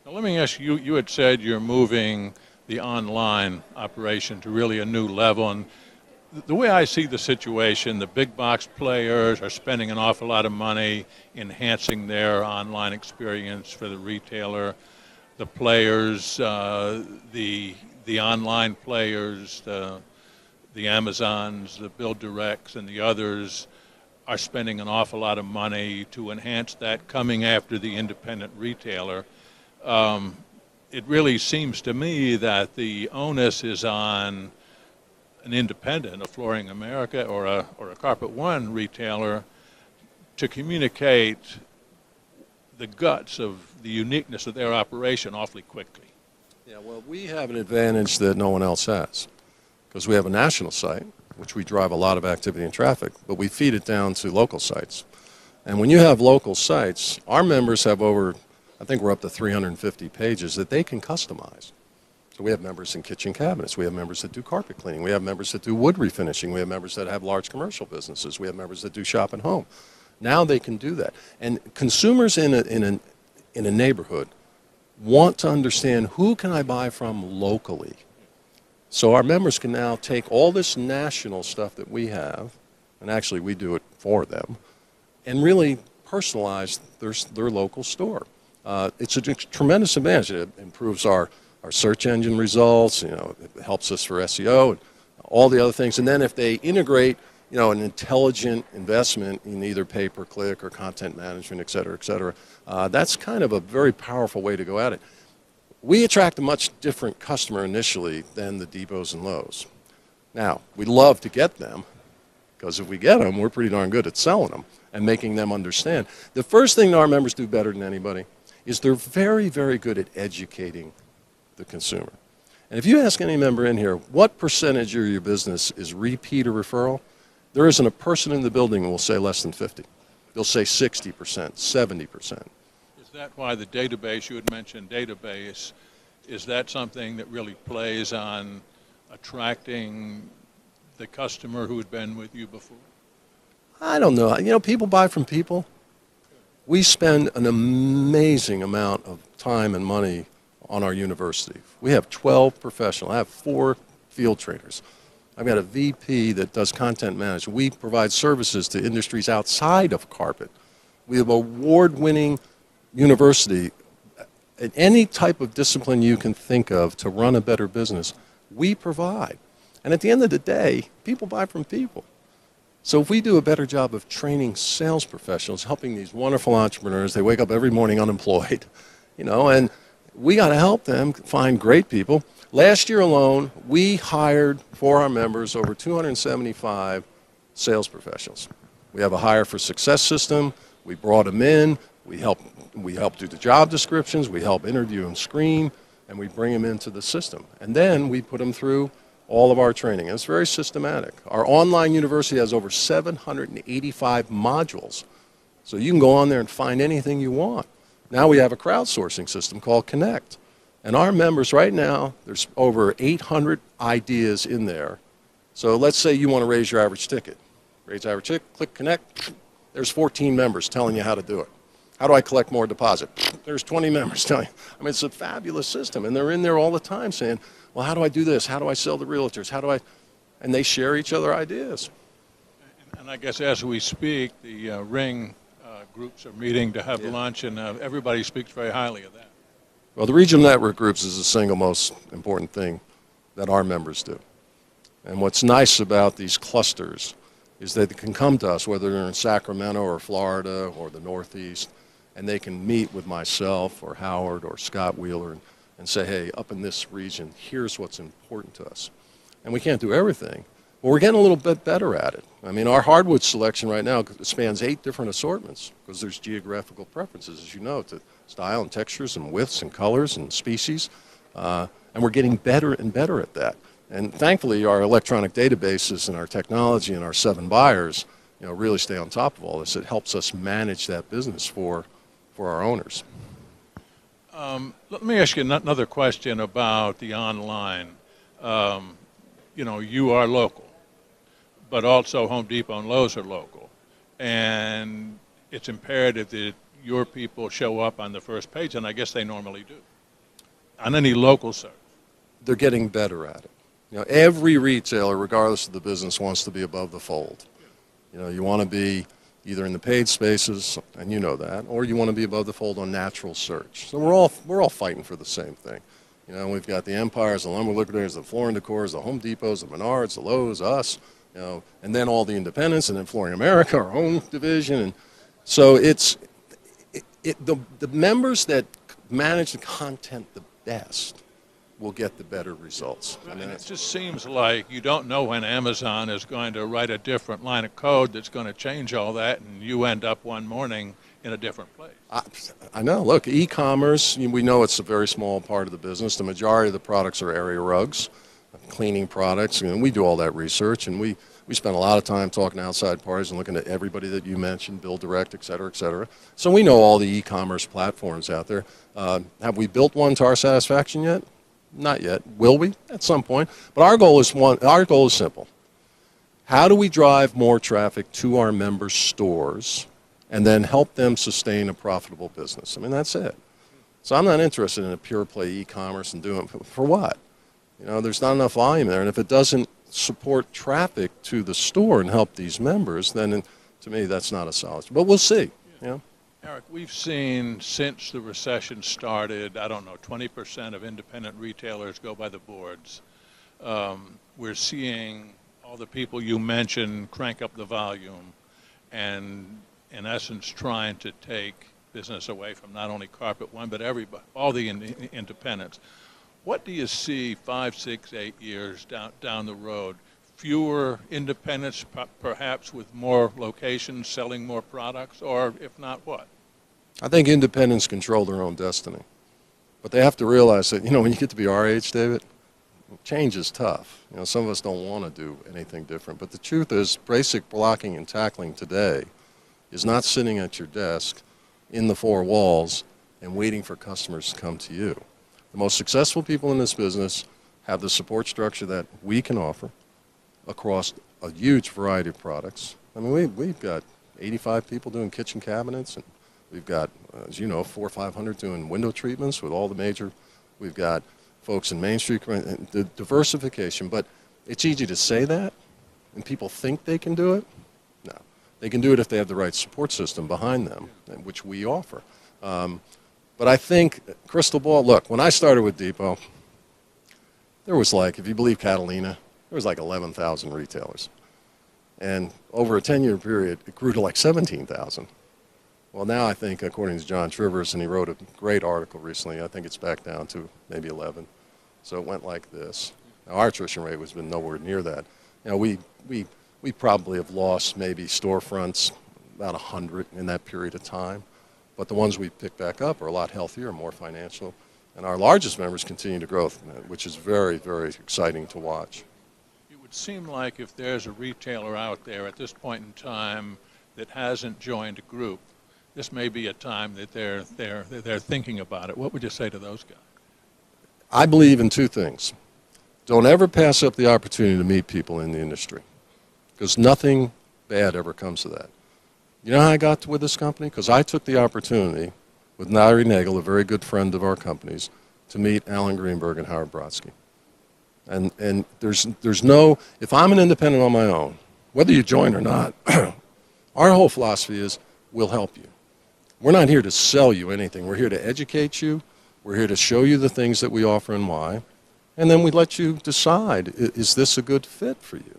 Now, let me ask you, you had said you're moving the online operation to really a new level. And the way I see the situation, the big box players are spending an awful lot of money enhancing their online experience for the retailer. The players, the online players, the Amazons, the Build Directs, and the others are spending an awful lot of money to enhance that, coming after the independent retailer. It really seems to me that the onus is on an independent, a Flooring America or a Carpet One retailer, to communicate the guts of the uniqueness of their operation awfully quickly. Yeah, well, we have an advantage that no one else has, because we have a national site, which we drive a lot of activity and traffic, but we feed it down to local sites. And when you have local sites, our members have over, I think we're up to 350 pages that they can customize. So we have members in kitchen cabinets. We have members that do carpet cleaning. We have members that do wood refinishing. We have members that have large commercial businesses. We have members that do shop and home. Now they can do that. And consumers in a neighborhood want to understand, who can I buy from locally? So our members can now take all this national stuff that we have, and actually we do it for them, and really personalize their local store. It's a tremendous advantage. It improves our search engine results, it helps us for SEO and all the other things. And then if they integrate, an intelligent investment in either pay-per-click or content management, et cetera, that's kind of a very powerful way to go at it. We attract a much different customer initially than the Depots and Lowe's. Now, we love to get them, because if we get them, we're pretty darn good at selling them and making them understand. The first thing our members do better than anybody is they're very, very good at educating the consumer. And if you ask any member in here, what percentage of your business is repeat or referral, there isn't a person in the building who will say less than 50. They'll say 60%, 70%. Is that why the database, you had mentioned database, is that something that really plays on attracting the customer who had been with you before? I don't know. People buy from people. We spend an amazing amount of time and money on our university. We have 12 professionals. I have 4 field trainers. I've got a VP that does content management. We provide services to industries outside of carpet. We have an award-winning university. In any type of discipline you can think of to run a better business, we provide. And at the end of the day, people buy from people. So if we do a better job of training sales professionals, helping these wonderful entrepreneurs, they wake up every morning unemployed, and we got to help them find great people. Last year alone, we hired for our members over 275 sales professionals. We have a hire for success system. We brought them in. We help do the job descriptions. We help interview and screen, and we bring them into the system. And then we put them through all of our training. And it's very systematic. Our online university has over 785 modules. So you can go on there and find anything you want. Now we have a crowdsourcing system called Connect. And our members right now, there's over 800 ideas in there. So let's say you want to raise your average ticket. Raise average ticket, click Connect. There's 14 members telling you how to do it. How do I collect more deposit? There's 20 members telling you. I mean, it's a fabulous system. And they're in there all the time saying, well, how do I do this? How do I sell to realtors? And they share each other ideas. And I guess as we speak, the Ring groups are meeting to have lunch, and everybody speaks very highly of that. Well, the regional network groups is the single most important thing that our members do. And what's nice about these clusters is that they can come to us, whether they're in Sacramento or Florida or the Northeast, and they can meet with myself or Howard or Scott Wheeler and say, hey, up in this region, here's what's important to us. And we can't do everything, but we're getting a little bit better at it. I mean, our hardwood selection right now spans 8 different assortments, because there's geographical preferences, as you know, to style and textures and widths and colors and species. And we're getting better and better at that. And thankfully, our electronic databases and our technology and our 7 buyers, really stay on top of all this. It helps us manage that business for our owners. Let me ask you another question about the online. You are local, but also Home Depot and Lowe's are local. And it's imperative that your people show up on the first page, and I guess they normally do, on any local search. They're getting better at it. Every retailer, regardless of the business, wants to be above the fold. You want to be either in the paid spaces, and you know that, or you want to be above the fold on natural search. So we're all fighting for the same thing. We've got the Empires, the Lumber Liquidators, the Floor & Decors, the Home Depots, the Menards, the Lowe's, us, and then all the independents, and then Flooring America, our home division. And so the members that manage the content the best will get the better results. And it just seems like you don't know when Amazon is going to write a different line of code that's going to change all that, and you end up one morning in a different place. I know. Look, e-commerce, we know it's a very small part of the business. The majority of the products are area rugs, cleaning products, and we do all that research, and we spend a lot of time talking to outside parties and looking at everybody that you mentioned, Build Direct, et cetera, et cetera. So we know all the e-commerce platforms out there. Have we built one to our satisfaction yet? Not yet. Will we? At some point. But our goal is simple. How do we drive more traffic to our members' stores and then help them sustain a profitable business? I mean, that's it. So I'm not interested in a pure play e-commerce and doing it for what? There's not enough volume there. And if it doesn't support traffic to the store and help these members, then to me, that's not a solid. But we'll see. Eric, we've seen since the recession started, 20% of independent retailers go by the boards. We're seeing all the people you mentioned crank up the volume and, in essence, trying to take business away from not only Carpet One, but all the independents. What do you see 5, 6, 8 years down the road? Fewer independents, perhaps with more locations, selling more products, or if not, what? I think independents control their own destiny. But they have to realize that, when you get to be our age, David, change is tough. Some of us don't want to do anything different. But the truth is, basic blocking and tackling today is not sitting at your desk in the four walls and waiting for customers to come to you. The most successful people in this business have the support structure that we can offer across a huge variety of products. I mean, we've got 85 people doing kitchen cabinets, and we've got, as you know, 400 or 500 doing window treatments with all the major. We've got folks in Main Street, the diversification. But it's easy to say that, and people think they can do it. No, they can do it if they have the right support system behind them, which we offer. But I think, crystal ball, look, when I started with Depot, there was if you believe Catalina, there was 11,000 retailers. And over a 10-year period, it grew to 17,000. Well, now I think, according to John Trivers, and he wrote a great article recently, I think it's back down to maybe 11. So it went like this. Now, our attrition rate has been nowhere near that. We probably have lost maybe storefronts, about 100 in that period of time. But the ones we pick back up are a lot healthier, more financial. And our largest members continue to grow, which is very, very exciting to watch. It would seem like if there's a retailer out there at this point in time that hasn't joined a group, this may be a time that they're thinking about it. What would you say to those guys? I believe in two things. Don't ever pass up the opportunity to meet people in the industry, because nothing bad ever comes to that. You know how I got with this company? Because I took the opportunity with Larry Nagel, a very good friend of our company's, to meet Alan Greenberg and Howard Brodsky. And there's no, if I'm an independent on my own, whether you join or not, our whole philosophy is we'll help you. We're not here to sell you anything. We're here to educate you. We're here to show you the things that we offer and why. And then we let you decide, is this a good fit for you?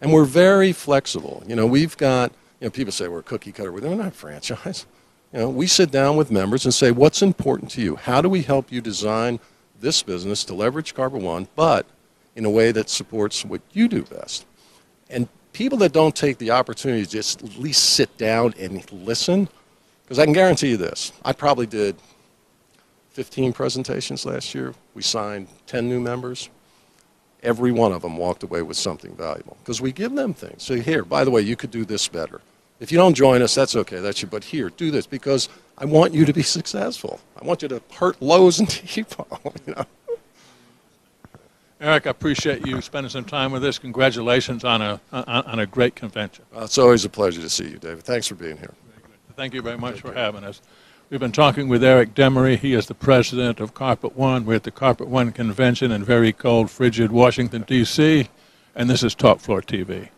And we're very flexible. We've got, people say we're a cookie cutter. We're not a franchise. We sit down with members and say, what's important to you? How do we help you design this business to leverage Carpet One, but in a way that supports what you do best? And people that don't take the opportunity to just at least sit down and listen, because I can guarantee you this, I probably did 15 presentations last year. We signed 10 new members. Every one of them walked away with something valuable, because we give them things. So here, by the way, you could do this better. If you don't join us, that's okay. That's you. But here, do this, because I want you to be successful. I want you to hurt Lowe's and Depot. You know? Eric, I appreciate you spending some time with us. Congratulations on a great convention. It's always a pleasure to see you, David. Thanks for being here. Thank you very much for having us. We've been talking with Eric Demaree. He is the president of Carpet One. We're at the Carpet One convention in very cold, frigid Washington, D.C., and this is Talk Floor TV.